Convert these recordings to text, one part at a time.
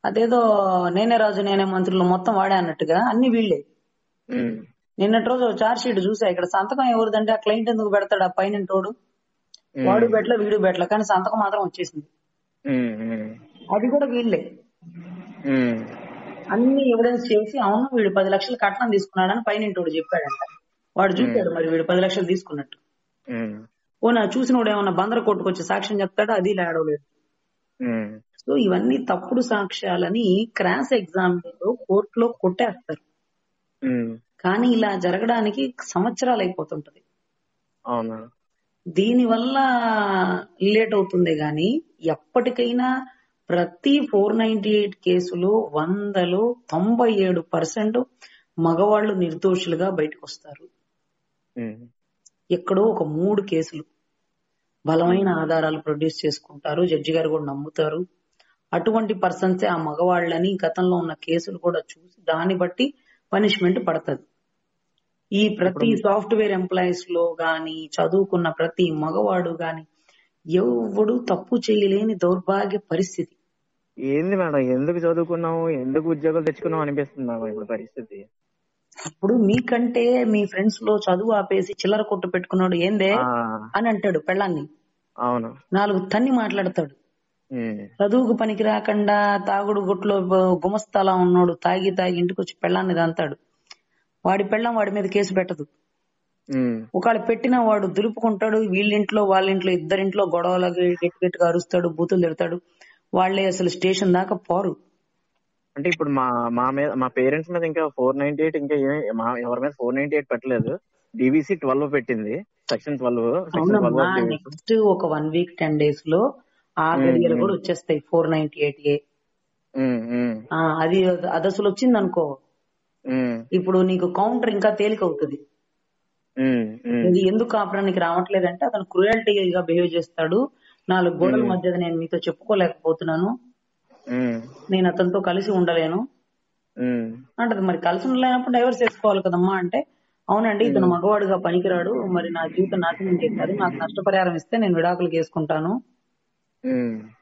అదేదో నేనే రాజు నేనే మంత్రులు మొత్తం వాడే అన్నట్టుగా అన్ని వీళ్ళే. నిన్నటి రోజు చార్జ్ షీట్ చూసా, ఇక్కడ సంతకం ఎవరిదంటే ఆ క్లయింట్ ఎందుకు పెడతాడు ఆ పైన తోడు, వాడు బెట్ల వీడు బెట్ల, కానీ సంతకం మాత్రం వచ్చేసింది. అది కూడా వీళ్ళే అన్ని ఎవిడెన్స్ చేసి అవును వీడు 10 లక్షలు కట్నం తీసుకున్నాడని పైన తోడు చెప్పాడంట. వాడు చూశాడు మరి వీడు 10 లక్షలు తీసుకున్నట్టు. ఓనా చూసిన వాడు ఏమన్నా బందర కొట్టుకొచ్చి సాక్ష్యం చెప్తాడా? అది లేడవలేదు. సో ఇవన్నీ తప్పుడు సాక్ష్యాలని క్రాస్ ఎగ్జామ్ లో కోర్టులో కొట్టేస్తారు. కానీ ఇలా జరగడానికి సంవత్సరాలు అయిపోతుంటది. దీని వల్ల లేట్ అవుతుంది గాని ఎప్పటికైనా ప్రతి 498 కేసులు 100లో 97% మగవాళ్లు నిర్దోషులుగా బయటకు వస్తారు. ఎక్కడో ఒక 3 కేసులు బలమైన ఆధారాలు ప్రొడ్యూస్ చేసుకుంటారు, జడ్జి గారు కూడా నమ్ముతారు. అటువంటి పర్సన్సే ఆ మగవాళ్ళని గతంలో ఉన్న కేసులు కూడా చూసి దాన్ని బట్టి పనిష్మెంట్ పడుతుంది. ఈ ప్రతి సాఫ్ట్వేర్ ఎంప్లాయీస్ లో గాని చదువుకున్న ప్రతి మగవాడు గాని ఎవడు తప్పు చేయలేని దౌర్భాగ్య పరిస్థితి. ఏంది మేడం, ఎందుకు చదువుకున్నాము, ఎందుకు ఉద్యోగాలు తెచ్చుకున్నాం అనిపిస్తుంది మేడం ఇప్పుడు పరిస్థితి. ఇప్పుడు మీకంటే మీ ఫ్రెండ్స్ లో చదువు ఆపేసి చిల్లర కొట్టు పెట్టుకున్నాడు ఏందే అని అంటాడు పెళ్ళాన్ని. అవును, 4 తన్ని మాట్లాడతాడు. చదువుకు పనికి రాకుండా తాగుడు గుట్లో గుమస్తాలా ఉన్నాడు, తాగి ఇంటికి వచ్చి పెళ్ళాన్ని దంతాడు. వాడి పెళ్ళం వాడి మీద కేసు పెట్టదు. ఒకవేళ పెట్టినా వాడు దులుపుకుంటాడు. వీళ్ళింట్లో వాళ్ళింట్లో ఇద్దరింట్లో గొడవలకి గట్టిగా అరుస్తాడు, బూతులు తిడతాడు. వాళ్లే అసలు స్టేషన్ దాకా పోరు. అంటే ఇప్పుడు మా పేరెంట్స్ మీద ఇంకా 498 ఇంకా ఎవరి మీద 498 పెట్టలేదు. డివిసి 12 పెట్టింది, సెక్షన్ 12. నెక్స్ట్ ఒక 1 వీక్ 10 days లో ఆ గడియలు కూడా వచ్చేస్తాయి 498A. అది అసలు వచ్చింది అనుకో, ఇప్పుడు నీకు కౌంటర్ ఇంకా తేలిక అవుతుంది. ఇది ఎందుకు కాపురానికి రావట్లేదంటే అతను క్రూయల్టీగా బిహేవ్ చేస్తాడు, 4 గోడల మధ్య నేను మీతో చెప్పుకోలేకపోతున్నాను, నేను అతనితో కలిసి ఉండలేను అంటది. మరి కలిసి ఉండలేనప్పుడు డైవర్స్ చేసుకోవాలి కదమ్మా అంటే, అవునండి ఇతను మగవాడుగా పనికిరాడు, మరి నా జీవితం నాశనం చేశాడు, నాకు నష్టపరిహారం ఇస్తే నేను విడాకులు చేసుకుంటాను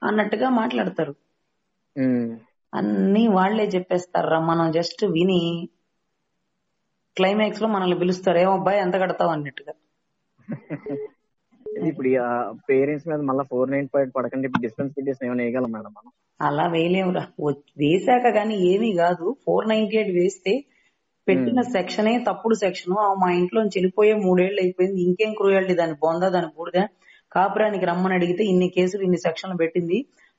అన్నట్టుగా మాట్లాడతారు. అన్ని వాళ్లే చెప్పేస్తారా, మనం జస్ట్ విని క్లైమాక్స్ లో మనల్ని పిలుస్తారు, ఏమబ్బాయి ఎంత కడతావు అన్నట్టుగా. ఇప్పుడు పేరెంట్స్ మీద మళ్ళీ 498 పడకండి డిస్టెన్స్ పిటిషన్ ఏమైనా వేయగలం మేడం మనం? అలా వేయలేమురా, వేసాక గానీ ఏమీ కాదు. 498 వేస్తే పెట్టిన సెక్షనే తప్పుడు సెక్షన్. మా ఇంట్లోంచి వెళ్ళిపోయే 3 ఏళ్లు అయిపోయింది, ఇంకేం క్రూయల్టీ, దాని బొందా దాని బూడిద, కాపురానికి రమ్మని అడిగితే ఇన్ని కేసులు ఇన్ని సెక్షన్లు పెట్టింది,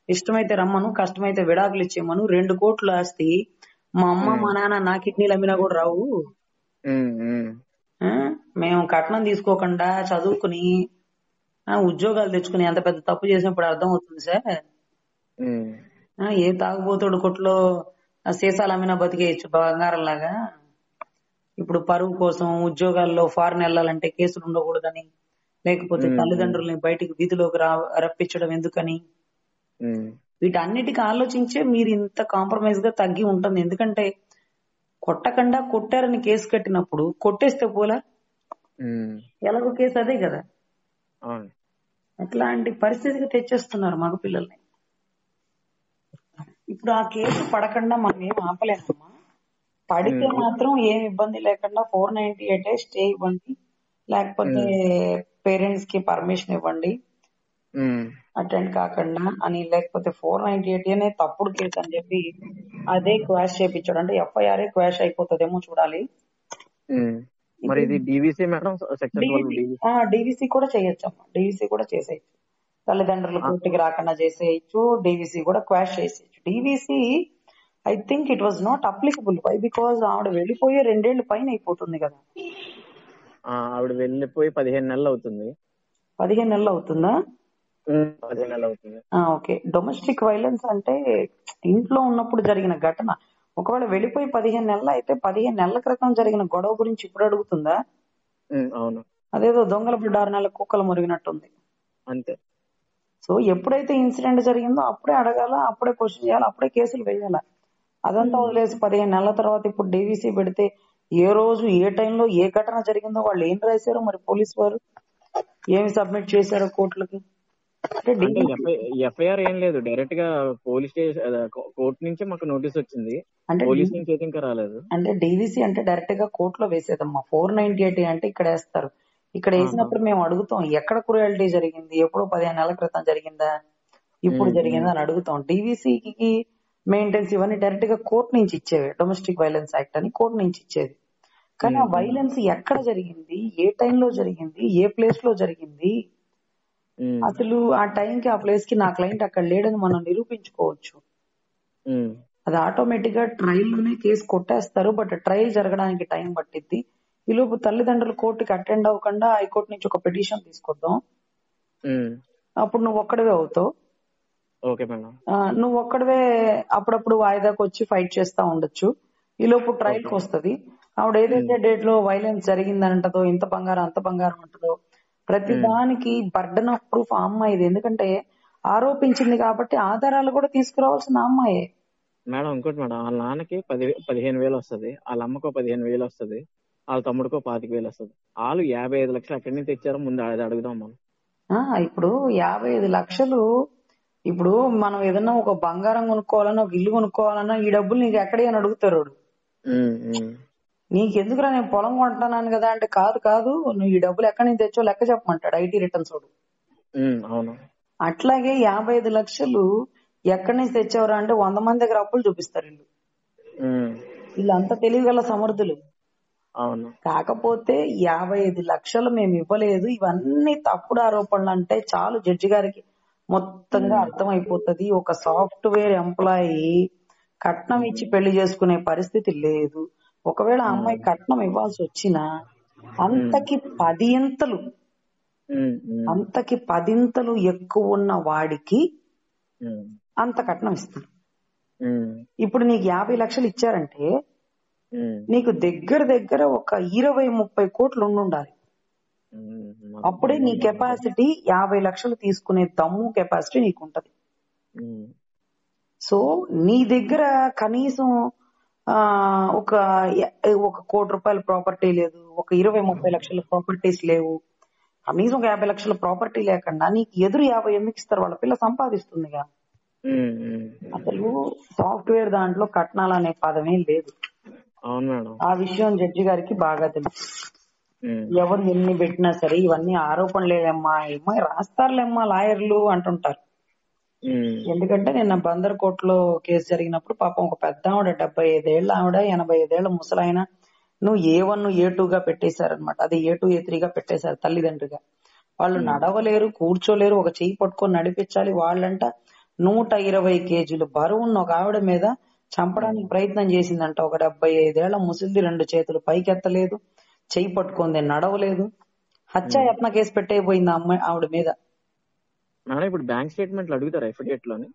ఇష్టమైతే రమ్మను కష్టమైతే విడాకులు ఇచ్చేమను, 2 కోట్లు ఆస్తి, మా అమ్మ మా నాన్న నా కిడ్నీలు అమ్మినా కూడా రావు, మేము కట్నం తీసుకోకుండా చదువుకుని ఉద్యోగాలు తెచ్చుకుని ఎంత పెద్ద తప్పు చేసినప్పుడు అర్థం అవుతుంది సార్. ఏ తాగుబోతుడు కొట్లో సీసాలు అమ్మినా బతికేయచ్చు బంగారం లాగా. ఇప్పుడు పరువు కోసం ఉద్యోగాల్లో ఫారెన్ వెళ్ళాలంటే కేసులు ఉండకూడదని, లేకపోతే తల్లిదండ్రుల్ని బయటికి వీధిలోకి రప్పించడం ఎందుకని, వీటన్నిటికీ ఆలోచించే మీరు ఇంత కాంప్రమైజ్ గా తగ్గి ఉంటుంది. ఎందుకంటే కొట్టకుండా కొట్టారని కేసు కట్టినప్పుడు కొట్టేస్తే పోలా, ఎలాగో కేసు అదే కదా. అట్లాంటి పరిస్థితికి తెచ్చేస్తున్నారు మగ పిల్లల్ని. ఇప్పుడు ఆ కేసు పడకుండా మనం ఏం ఆపలేమమ్మా, పడితే మాత్రం ఏం ఇబ్బంది లేకుండా 498 స్టే ఇవ్వండి, లేకపోతే పేరెంట్స్ కి పర్మిషన్ ఇవ్వండి అటెండ్ కాకుండా అని, లేకపోతే 498 అనే తప్పుడు కేసు అని చెప్పి అదే క్వాష్ చేయించాడు అంటే ఎఫ్ఐఆర్ క్వాష్ అయిపోతుందేమో చూడాలి. డివిసి కూడా చేయొచ్చమ్మా, డివిసి కూడా చేసేయచ్చు, తల్లిదండ్రులు కోర్టుకి రాకుండా చేసేయచ్చు, డివిసి కూడా క్వాష్ చేసేయచ్చు. DVC I think it was not applicable. Why? Because ఆవిడ వెళ్ళిపోయి 2 ఏళ్లు పైన అయిపోతుంది కదా. ఆవిడ వెళ్ళిపోయి 15 నెలలు అవుతుంది. 15 నెలలు అవుతుందా? 15 నెలలు అవుతుంది. ఓకే. డొమెస్టిక్ వైలెన్స్ అంటే ఇంట్లో ఉన్నప్పుడు జరిగిన ఘటన. ఒకవేళ వెళ్ళిపోయి 15 నెలలు అయితే 15 నెలల క్రితం జరిగిన గొడవ గురించి ఇప్పుడు అడుగుతుందా? అవును. అదేదో దొంగల 6 నెలల కుక్కలు మురిగినట్టుంది. అంతే. సో ఎప్పుడైతే ఇన్సిడెంట్ జరిగిందో అప్పుడే అడగాల, అప్పుడే క్వశ్చన్ చేయాలి, అప్పుడే కేసులు వేయాల. అదంతా వదిలేసి 15 నెలల తర్వాత ఇప్పుడు డివిసి పెడితే ఏ రోజు ఏ టైంలో ఏ ఘటన జరిగిందో వాళ్ళు ఏం రాశారో మరి పోలీసు వారు ఏమి సబ్మిట్ చేశారో కోర్టులకి అంటే అంటే ఎఫ్ఐఆర్ ఏం లేదు, డైరెక్ట్ గా పోలీస్ స్టేషన్ కోర్టు నుంచి మాకు నోటీస్ వచ్చింది, అంటే పోలీస్ నుంచి అయితే ఇంకా రాలేదు. అంటే డీవీసీ అంటే డైరెక్ట్ గా కోర్టులో వేసేదమ్మా. 498 అంటే ఇక్కడ వేస్తారు. ఇక్కడ వేసినప్పుడు మేము అడుగుతాం ఎక్కడ క్రూయల్టీ జరిగింది, ఎప్పుడో 15 నెలల క్రితం జరిగిందా, ఇప్పుడు జరిగిందా అని అడుగుతాం. డీవీసీకి మెయింటెన్స్ ఇవన్నీ డైరెక్ట్ గా కోర్టు నుంచి ఇచ్చేవి. డొమెస్టిక్ వైలెన్స్ యాక్ట్ అని కోర్టు నుంచి ఇచ్చేది. కానీ ఆ వైలెన్స్ ఎక్కడ జరిగింది, ఏ టైంలో జరిగింది, ఏ ప్లేస్ లో జరిగింది, అసలు ఆ టైంకి ఆ ప్లేస్ కి నా క్లయింట్ అక్కడ లేడని మనం నిరూపించుకోవచ్చు. అది ఆటోమేటిక్ గా ట్రయల్ లోనే కేసు కొట్టేస్తారు. బట్ ట్రయల్ జరగడానికి టైం పట్టిద్ది. ఈ లోపు తల్లిదండ్రులు కోర్టుకి అటెండ్ అవ్వకుండా హైకోర్టు నుంచి ఒక పిటిషన్ తీసుకొద్దాం. అప్పుడు నువ్వు ఒక్కడివే అవుతావు. నువ్వు ఒక్కడివే అప్పుడప్పుడు వాయిదాకి వచ్చి ఫైట్ చేస్తా ఉండొచ్చు. ఈ లోపు ట్రయల్ కి వస్తుంది. ఆవిడ ఏదైతే డేట్ లో వైలెన్స్ జరిగిందంటదో, ఇంత బంగారం అంత బంగారం అంటదో, ప్రతి దానికి బర్డన్ ఆఫ్ ప్రూఫ్ ఆ అమ్మాయిది. ఎందుకంటే ఆరోపించింది కాబట్టి ఆధారాలు కూడా తీసుకురావాల్సిన అమ్మాయే. మేడం ఇంకోటి మేడం, వాళ్ళ నాన్నకి 15,000 వస్తుంది, వాళ్ళ అమ్మకో 15,000 వస్తుంది, వాళ్ళ తమ్ముడికో 25,000 వస్తుంది. వాళ్ళు 55 లక్షలు ఎక్కడి నుంచి తెచ్చారో ముందు అది అడుగుదాం మనం. ఇప్పుడు 55 లక్షలు, ఇప్పుడు మనం ఏదన్నా ఒక బంగారం కొనుక్కోవాలన్నా, ఒక ఇల్లు కొనుక్కోవాలన్నా ఈ డబ్బులు నీకు ఎక్కడే అని అడుగుతారు. నీకెందుకురా నేను పొలం కొంటున్నాను కదా అంటే, కాదు నువ్వు ఈ డబ్బులు ఎక్కడి నుంచి తెచ్చో లెక్క చెప్పమంటాడు ఐటీ రిటర్న్స్ వాడు. అవును. అట్లాగే 55 లక్షలు ఎక్కడి నుంచి తెచ్చావురా అంటే 100 మంది దగ్గర అప్పులు చూపిస్తారు వీళ్ళు. వీళ్ళంతా తెలివిగల సమర్థులు. అవును. కాకపోతే 55 లక్షలు మేము ఇవ్వలేదు, ఇవన్నీ తప్పుడు ఆరోపణలు అంటే చాలు జడ్జి గారికి మొత్తంగా అర్థమైపోతుంది. ఒక సాఫ్ట్వేర్ ఎంప్లాయీ కట్నం ఇచ్చి పెళ్లి చేసుకునే పరిస్థితి లేదు. ఒకవేళ ఆ అమ్మాయి కట్నం ఇవ్వాల్సి వచ్చినా అంతకి 10 ఎక్కువ ఉన్న వాడికి అంత కట్నం ఇస్తారు. ఇప్పుడు నీకు 50 లక్షలు ఇచ్చారంటే నీకు దగ్గర ఒక 20-30 కోట్లు ఉండాలి. అప్పుడే నీ కెపాసిటీ 50 లక్షలు తీసుకునే దమ్ము కెపాసిటీ నీకు ఉంటది. సో నీ దగ్గర కనీసం ఒక 1 కోటి రూపాయల ప్రాపర్టీ లేదు, ఒక 20-30 లక్షల ప్రాపర్టీస్ లేవు, కనీసం ఒక 50 లక్షల ప్రాపర్టీ లేకుండా నీకు ఎదురు 50 ఎందుకు ఇస్తారు? వాళ్ళ పిల్ల సంపాదిస్తుందిగా. అసలు సాఫ్ట్వేర్ దాంట్లో కట్నాలు అనే పదమే లేదు. ఆ విషయం జడ్జి గారికి బాగా తెలుసు. ఎవరు ఎన్ని పెట్టినా సరే ఇవన్నీ ఆరోపణలేదమ్మా, ఏమో రాస్తారులేమ్మా లాయర్లు అంటుంటారు. ఎందుకంటే నిన్న బందర్ కోర్టులో కేసు జరిగినప్పుడు పాపం ఒక పెద్ద ఆవిడ 75 ఏళ్ల ఆవిడ 85 ఏళ్ల ముసలాయన నువ్వు A1 A2 గా పెట్టేశారనమాట. అది A2 A3 గా పెట్టేశారు తల్లిదండ్రిగా. వాళ్ళు నడవలేరు, కూర్చోలేరు, ఒక చెయ్యి పట్టుకొని నడిపించాలి. వాళ్ళంట 120 కేజీలు బరువున్న ఒక ఆవిడ మీద చంపడానికి ప్రయత్నం చేసిందంట. ఒక 75 ఏళ్ల ముసలిది 2 చేతులు పైకెత్తలేదు, చెయ్యి పట్టుకుంది, నడవలేదు. హత్యాయత్న కేసు పెట్టేపోయింది అమ్మాయి ఆవిడ మీద. ఇప్పుడు బ్యాంక్ స్టేట్మెంట్లు అడుగుతారా ఎఫిడేట్ లోని?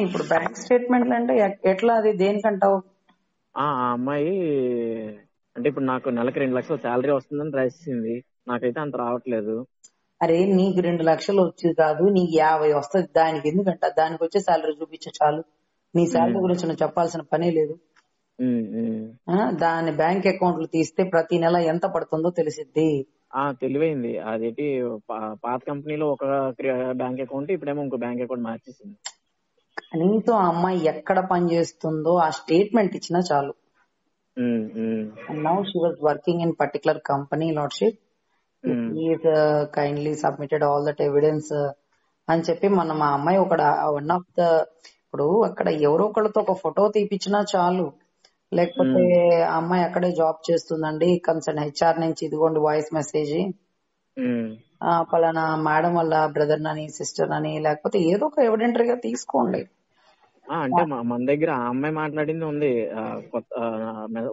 ఇప్పుడు బ్యాంక్ స్టేట్మెంట్లు అంటే ఎట్లా, అది దేనికంటావు? ఆ అమ్మాయి అంటే ఇప్పుడు నాకు నెలకి 2 లక్షల శాలరీ వస్తుందని రాసింది, నాకైతే అంత రావట్లేదు. అరే నీకు 2 లక్షలు వచ్చేది కాదు, నీకు 50 వస్తుంది. దానికి ఎందుకంట? దానికి వచ్చే శాలరీ చూపించే చాలు. నీ శాలరీ గురించి నువ్వు చెప్పాల్సిన పనే లేదు. దాని బ్యాంక్ అకౌంట్లు తీస్తే ప్రతి నెల ఎంత పడుతుందో తెలిసిద్ది. తెలివైంది. అదేంటి పాత కంపెనీలో ఒక బ్యాంక్ అకౌంట్, ఇప్పుడేమో ఇంకో బ్యాంక్ అకౌంట్ మార్చేసింది. కనీసం ఆ అమ్మాయి ఎక్కడ పని చేస్తుందో ఆ స్టేట్మెంట్ ఇచ్చినా చాలు. Now she was working in particular company lordship, is kindly submitted all that evidence అని చెప్పి మనం ఆ అమ్మాయి ఒక వన్ ఆఫ్ ద, ఇప్పుడు అక్కడ ఎవరో ఒకళ్ళతో ఒక ఫోటో తీపిచ్చినా చాలు. లేకపోతే ఆ అమ్మాయి అక్కడే జాబ్ చేస్తుందండి, కన్సర్న్ HR నుంచి ఇదిగోండి వాయిస్ మెసేజ్, పలానా మేడం వాళ్ళ బ్రదర్ అని సిస్టర్ అని, లేకపోతే ఏదో ఒక ఎవిడెంటరీగా తీసుకోండి. అంటే మన దగ్గర ఆ అమ్మాయి మాట్లాడింది ఉంది,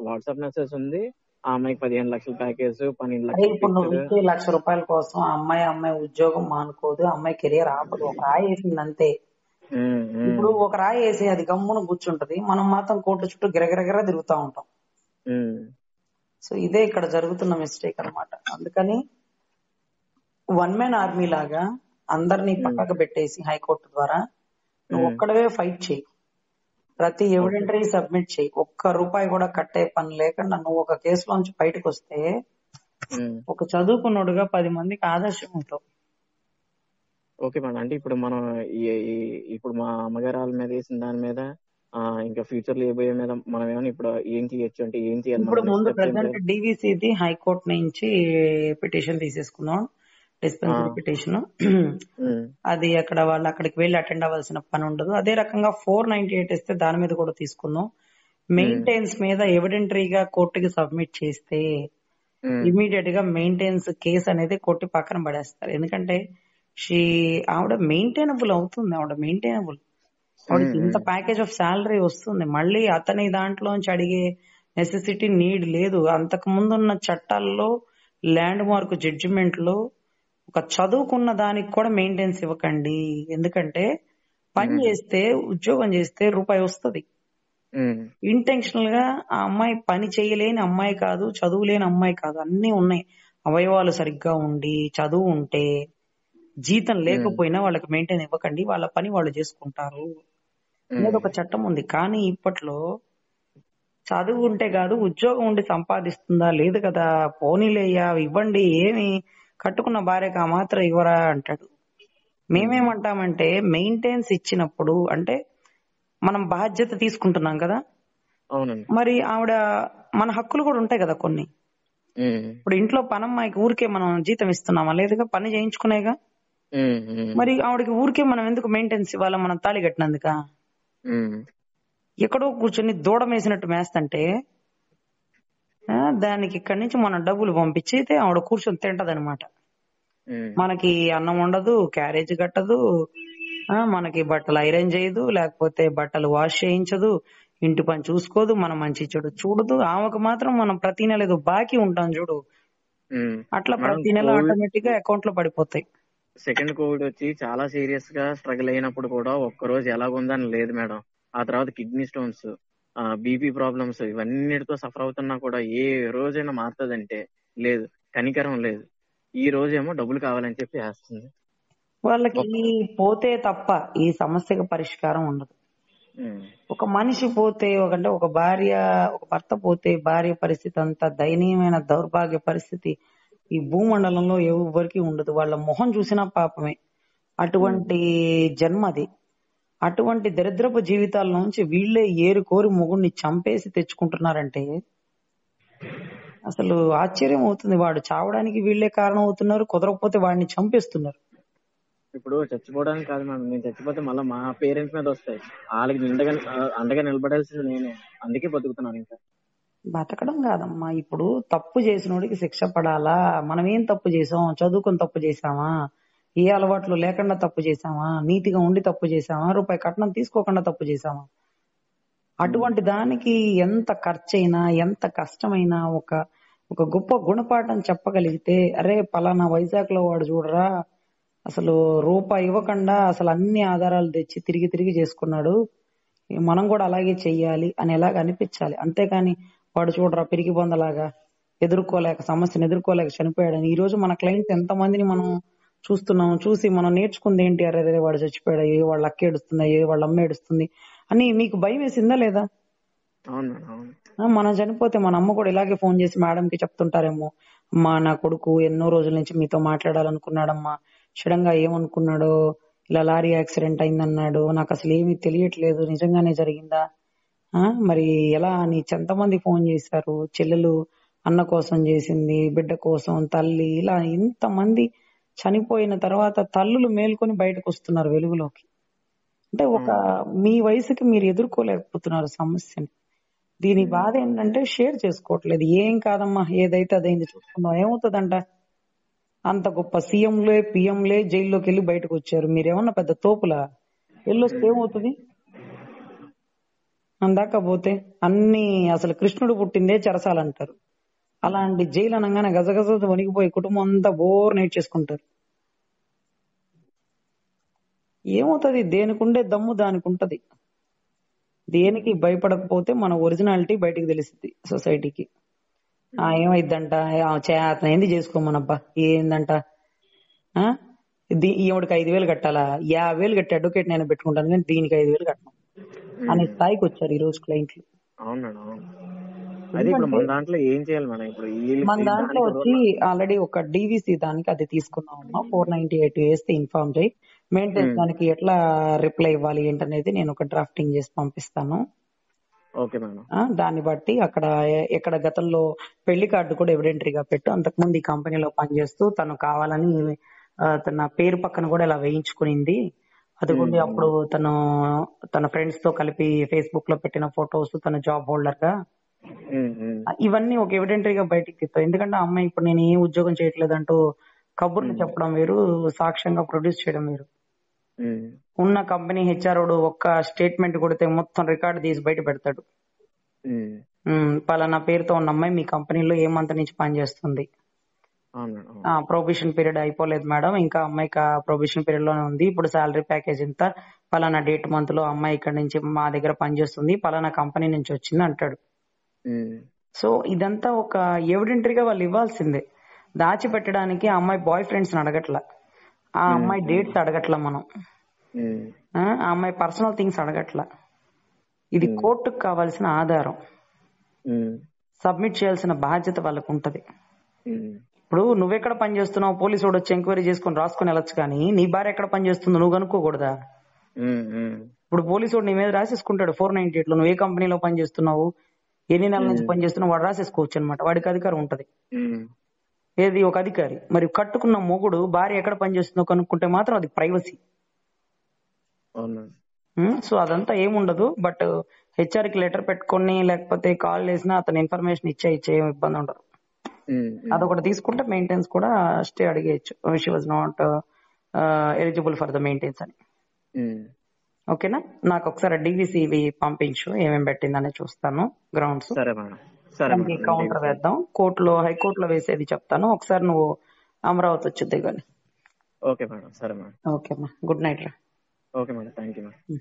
వాట్సాప్ మెసేజ్ ఉంది. ఆ అమ్మాయికి 15 లక్షల ప్యాకేజ్, 12 లక్షలు. ఇప్పుడు నువ్వు ఇచ్చే ₹1,00,000 కోసం అమ్మాయి ఉద్యోగం మానుకోదు, అమ్మాయి కెరియర్ ఆపదు. ఒక రాయి వేసింది అంతే. ఇప్పుడు ఒక రాయి వేసి అది గమ్మున కూర్చుంటది, మనం మాత్రం కోర్టు చుట్టూ గిరగిరగిర తిరుగుతా ఉంటాం. సో ఇదే ఇక్కడ జరుగుతున్న మిస్టేక్ అన్నమాట. అందుకని వన్ మ్యాన్ ఆర్మీ లాగా అందరినీ పక్కకు పెట్టేసి హైకోర్టు ద్వారా నువ్వు ఒక్కడవే ఫైట్ చేయి, ప్రతి ఎవిడెంటరీ సబ్మిట్ చేయి. ₹1 కూడా కట్టే పని లేకుండా నువ్వు ఒక కేసులోంచి బయటకు వస్తే ఒక చదువుకున్నోడుగా 10 మందికి ఆదర్శం ఉంటావు. Okay madam. అంటే ఇప్పుడు మనం ఇప్పుడు మా అమ్మగారు వాళ్ళ మీద వేసిన దాని మీద ఇంకా ఫ్యూచర్ లో ఏబోయే మీద మనం ఏమైనా ఇప్పుడు ఏం చేయొచ్చు, అంటే ఏం చేయాలి, ఇప్పుడు మనం నెక్స్ట్ ముందు స్టెప్స్ ఏం ప్రెసెంట్ చేయాలి? డివిసిది హైకోర్టు నుంచి పిటిషన్ తీసేసుకున్నాం, డిస్పెన్సరీ పిటిషన్. అది అక్కడ వాళ్ళు అక్కడికి వెళ్ళి అటెండ్ అవ్వాల్సిన పని ఉండదు. అదే రకంగా 498 ఇస్తే దాని మీద కూడా తీసుకుందాం. మెయింటెనెన్స్ మీద ఎవిడెంటరీగా కోర్టుకి సబ్మిట్ చేస్తే ఇమీడియట్ గా మెయింటెనెన్స్ కేసు అనేది కొట్టి పక్కన పడేస్తారు. ఎందుకంటే ఆవిడ మెయింటైనబుల్ అవుతుంది, ఆవిడకి ఇంత ప్యాకేజ్ ఆఫ్ శాలరీ వస్తుంది, మళ్ళీ అతని దాంట్లోంచి అడిగే నెసెసిటీ నీడ్ లేదు. అంతకు ముందున్న చట్టాల్లో ల్యాండ్ మార్క్ జడ్జిమెంట్ లో ఒక చదువుకున్న దానికి కూడా మెయింటెనెన్స్ ఇవ్వకండి, ఎందుకంటే పని చేస్తే ఉద్యోగం చేస్తే రూపాయి వస్తుంది. ఇంటెన్షనల్ గా ఆ అమ్మాయి పని చేయలేని అమ్మాయి కాదు, చదువులేని అమ్మాయి కాదు, అన్ని ఉన్నాయి. అవయవాలు సరిగ్గా ఉండి చదువు ఉంటే జీతం లేకపోయినా వాళ్ళకి మెయింటైన్ ఇవ్వకండి, వాళ్ళ పని వాళ్ళు చేసుకుంటారు అనేది ఒక చట్టం ఉంది. కానీ ఇప్పట్లో చదువు ఉంటే కాదు, ఉద్యోగం ఉండి సంపాదిస్తుందా లేదు కదా, పోనీలేయ్యా ఇవ్వండి, ఏమి కట్టుకున్న భార్యకు ఆ మాత్రం ఇవ్వరా అంటాడు. మేమేమంటామంటే మెయింటెనెన్స్ ఇచ్చినప్పుడు అంటే మనం బాధ్యత తీసుకుంటున్నాం కదా, మరి ఆవిడ మన హక్కులు కూడా ఉంటాయి కదా కొన్ని. ఇప్పుడు ఇంట్లో పనమ్మాయికి ఊరికే మనం జీతం ఇస్తున్నామా? లేదుగా, పని చేయించుకునేగా. మరి ఆవిడకి ఊరికే మనం ఎందుకు మెయింటెనెన్స్ ఇవ్వాలా? మనం తాళి కట్టినందుక? ఎక్కడో కూర్చొని దూడం వేసినట్టు మేస్తంటే దానికి ఇక్కడి నుంచి మనం డబ్బులు పంపించితే ఆవిడ కూర్చొని తింటదనమాట. మనకి అన్నం ఉండదు, క్యారేజ్ కట్టదు, మనకి బట్టలు ఐరన్ చేయదు, లేకపోతే బట్టలు వాష్ చేయించదు, ఇంటి పని చూసుకోదు, మనం మంచి చెడు చూడదు. ఆమెకు మాత్రం మనం ప్రతి నెల ఏదో బాకీ ఉంటాం చూడు, అట్లా ప్రతి నెల ఆటోమేటిక్ గా అకౌంట్ లో పడిపోతాయి. సెకండ్ కోవిడ్ వచ్చి చాలా సీరియస్ గా స్ట్రగుల్ అయినప్పుడు కూడా ఒక్కరోజు ఎలాగుందని లేదు మేడం. ఆ తర్వాత కిడ్నీ స్టోన్స్, బీపీ ప్రాబ్లమ్స్, ఇవన్నిటితో సఫర్ అవుతున్నా కూడా ఏ రోజైనా మారుతుందంటే లేదు, కనికరం లేదు. ఈ రోజేమో డబ్బులు కావాలని చెప్పి వేస్తుంది. వాళ్ళకి పోతే తప్ప ఈ సమస్యకు పరిష్కారం ఉండదు. ఒక మనిషి పోతే, ఒక భార్య, ఒక భర్త పోతే భార్య పరిస్థితి అంతా దయనీయమైన దౌర్భాగ్య పరిస్థితి ఈ భూమండలంలో ఎవరికి ఉండదు. వాళ్ళ మొహం చూసినా పాపమే. అటువంటి జన్మది. అటువంటి దరిద్రపు జీవితాల నుంచి వీళ్లే ఏరుకోరి మొగుడిని చంపేసి తెచ్చుకుంటున్నారంటే అసలు ఆశ్చర్యం అవుతుంది. వాడు చావడానికి వీళ్లే కారణం అవుతున్నారు, కుదరకపోతే వాడిని చంపేస్తున్నారు. ఇప్పుడు చచ్చిపోవడానికి కాదు మేడం, నేను చచ్చిపోతే మళ్ళీ మా పేరెంట్స్ మీద వస్తాయి, వాళ్ళకి అండగా నిలబడాల్సింది నేనే, అందుకే బతుకుతున్నాను. ఇంకా బతకడం కాదమ్మా, ఇప్పుడు తప్పు చేసినోడికి శిక్ష పడాలా. మనం ఏం తప్పు చేసాం? చదువుకొని తప్పు చేసామా? ఏ అలవాట్లు లేకుండా తప్పు చేసామా? నీతిగా ఉండి తప్పు చేసామా? రూపాయి కట్నం తీసుకోకుండా తప్పు చేసామా? అటువంటి దానికి ఎంత ఖర్చైనా, ఎంత కష్టమైనా ఒక గొప్ప గుణపాఠం చెప్పగలిగితే, అరే పలానా వైజాగ్ లో వాడు చూడరా అసలు రూపాయి ఇవ్వకుండా అసలు అన్ని ఆధారాలు తెచ్చి తిరిగి చేసుకున్నాడు, మనం కూడా అలాగే చెయ్యాలి అని ఎలాగ అనిపించాలి. అంతేకాని వాడు చూడరా పిరికి బొందలాగా సమస్యను ఎదుర్కోలేక చనిపోయాడని. ఈ రోజు మన క్లయింట్స్ ఎంత మందిని మనం చూస్తున్నాం. చూసి మనం నేర్చుకుంది ఏంటి? అరే వాడు చచ్చిపోయాడు, ఏ వాళ్ళ అక్క ఏడుస్తుంది, ఏ వాళ్ళ అమ్మ ఏడుస్తుంది అని మీకు భయం వేసిందా లేదా? మనం చనిపోతే మన అమ్మ కూడా ఇలాగే ఫోన్ చేసి మేడంకి చెప్తుంటారేమో, అమ్మా నా కొడుకు ఎన్నో రోజుల నుంచి మీతో మాట్లాడాలనుకున్నాడమ్మా, సడన్ గా ఏమనుకున్నాడో ఇలా లారీ యాక్సిడెంట్ అయిందన్నాడు, నాకు అసలు ఏమీ తెలియట్లేదు, నిజంగానే జరిగిందా? మరి ఎలా అని ఎంతమంది ఫోన్ చేశారు. చెల్లెలు అన్న కోసం చేసింది, బిడ్డ కోసం, తల్లి, ఇలా ఇంతమంది చనిపోయిన తర్వాత తల్లులు మేల్కొని బయటకు వస్తున్నారు వెలుగులోకి. అంటే మీ వయసుకి మీరు ఎదుర్కోలేకపోతున్నారు సమస్యని. దీని బాధ ఏంటంటే షేర్ చేసుకోవట్లేదు. ఏం కాదమ్మా, ఏదైతే అదైంది చూసుకుందాం. ఏమవుతుందంట, అంత గొప్ప సీఎంలే పిఎంలే జైల్లోకి వెళ్ళి బయటకు వచ్చారు, మీరేమన్నా పెద్ద తోపులా? వెళ్ళొస్తే ఏమవుతుంది? అందాక పోతే అన్ని అసలు కృష్ణుడు పుట్టిందే చెరసాలంటారు. అలాంటి జైలు అనగానే గజగజ వణికిపోయి కుటుంబం అంతా బోర్ నేర్చేసుకుంటారు. ఏమవుతుంది? దేనికుండే దమ్ము దానికి ఉంటది. దేనికి భయపడకపోతే మన ఒరిజినాలిటీ బయటికి తెలుస్తుంది సొసైటీకి. ఏమైందంట, అతను ఏంది చేసుకోమనబ్బా, ఏందంట, ఈవిడికి 5,000 కట్టాలా, 50,000 కట్టి అడ్వకేట్ నేను పెట్టుకుంటాను కానీ దీనికి 5,000 కట్టను అనే స్థాయికి వచ్చారు ఈ రోజు క్లయింట్లు. అది ఇప్పుడు ఎందుకంటే మన దాంట్లో ఏం చేయాలి మేడం? ఇప్పుడు మన వీళ్ళకి దాంట్లో దానికి వచ్చి ఆల్రెడీ ఒక డీవీసీ దానికి అది తీసుకున్నామమ్మా. 498 వేస్తే ఇన్ఫార్మ్ చేయి. మెయింటెనెన్స్ దానికి ఎట్లా రిప్లై ఇవ్వాలి ఏంటనేది నేను ఒక డ్రాఫ్టింగ్ చేసి పంపిస్తాను. Okay madam. దాన్ని బట్టి అక్కడ ఎక్కడ గతంలో పెళ్లి కార్డు కూడా ఎవిడెంటరీగా పెట్టు. అంతకుముందు ఈ కంపెనీలో పనిచేస్తూ తను కావాలని తన పేరు పక్కన కూడా ఇలా వేయించుకునింది. అదిగోండి అప్పుడు తను తన ఫ్రెండ్స్ తో కలిపి ఫేస్బుక్ లో పెట్టిన ఫొటోస్, తన జాబ్ హోల్డర్ గా ఇవన్నీ ఒక ఎవిడెంటరీగా బయటికి తీస్తాం. ఎందుకంటే ఆ అమ్మాయి ఇప్పుడు నేను ఏ ఉద్యోగం చేయట్లేదంటూ కబుర్లు చెప్పడం వేరు, సాక్ష్యంగా ప్రొడ్యూస్ చేయడం వేరు. ఉన్న కంపెనీ హెచ్ఆర్ఓడు ఒక్క స్టేట్మెంట్ కొడితే మొత్తం రికార్డు తీసి బయట పెడతాడు. పలానా పేరుతో ఉన్న అమ్మాయి మీ కంపెనీలో ఏ మంత్ నుంచి పనిచేస్తుంది, ప్రొబేషన్ పీరియడ్ అయిపోలేదు మేడం, ఇంకా అమ్మాయికి ప్రొబేషన్ పీరియడ్ లోనే ఉంది, ఇప్పుడు శాలరీ ప్యాకేజ్ ఇంత, పలానా డేట్ మంత్ లో అమ్మాయి ఇక్కడ నుంచి మా దగ్గర పనిచేస్తుంది, పలానా కంపెనీ నుంచి వచ్చింది అంటాడు. సో ఇదంతా ఒక ఎవిడెంటరీగా వాళ్ళు ఇవ్వాల్సిందే. దాచిపెట్టడానికి ఆ అమ్మాయి బాయ్ ఫ్రెండ్స్ అడగట్లా, ఆ అమ్మాయి డేట్స్ అడగట్లా, మనం ఆ అమ్మాయి పర్సనల్ థింగ్స్ అడగట్లా. ఇది కోర్టుకు కావాల్సిన ఆధారం, సబ్మిట్ చేయాల్సిన బాధ్యత వాళ్ళకు ఉంటది. ఇప్పుడు నువ్వెక్కడ పని చేస్తున్నావు, పోలీసు వాడు వచ్చి ఎంక్వైరీ చేసుకుని రాసుకుని వెళ్ళొచ్చు, కానీ నీ భార్య ఎక్కడ పని చేస్తుందో నువ్వు కనుక్కోకూడదా? ఇప్పుడు పోలీసు వాడు నీ మీద రాసేసుకుంటాడు 498 లో నువ్వు ఏ కంపెనీలో పని చేస్తున్నావు, ఎన్ని నెలల నుంచి పని చేస్తున్నావు, వాడు రాసేసుకోవచ్చు అనమాట. వాడికి అధికారం ఉంటది. ఏది ఒక అధికారి. మరి కట్టుకున్న మొగుడు భార్య ఎక్కడ పని చేస్తుందో కనుక్కుంటే మాత్రం అది ప్రైవసీ. సో అదంతా ఏముండదు. బట్ హెచ్ఆర్ కి లెటర్ పెట్టుకొని లేకపోతే కాల్ చేసినా అతను ఇన్ఫర్మేషన్ ఇచ్చే ఏం ఇబ్బంది ఉండదు. అదొకటి తీసుకుంటే మెయింటెనెన్స్ కూడా స్టే అడిగేయచ్చు. She was not eligible for the maintenance అని. ఓకేనా? నాకు ఒకసారి డీవీసీ పంపించు, ఏమేమి పెట్టిందని చూస్తాను. గ్రౌండ్స్ కౌంటర్ వేద్దాం. కోర్టులో హైకోర్టులో వేసేది చెప్తాను. ఒకసారి నువ్వు అమరావతి వచ్చుద్ది కానీ. Okay madam. సరే మేడం. ఓకే అమ్మా, గుడ్ నైట్ రా. Okay madam, thank you madam.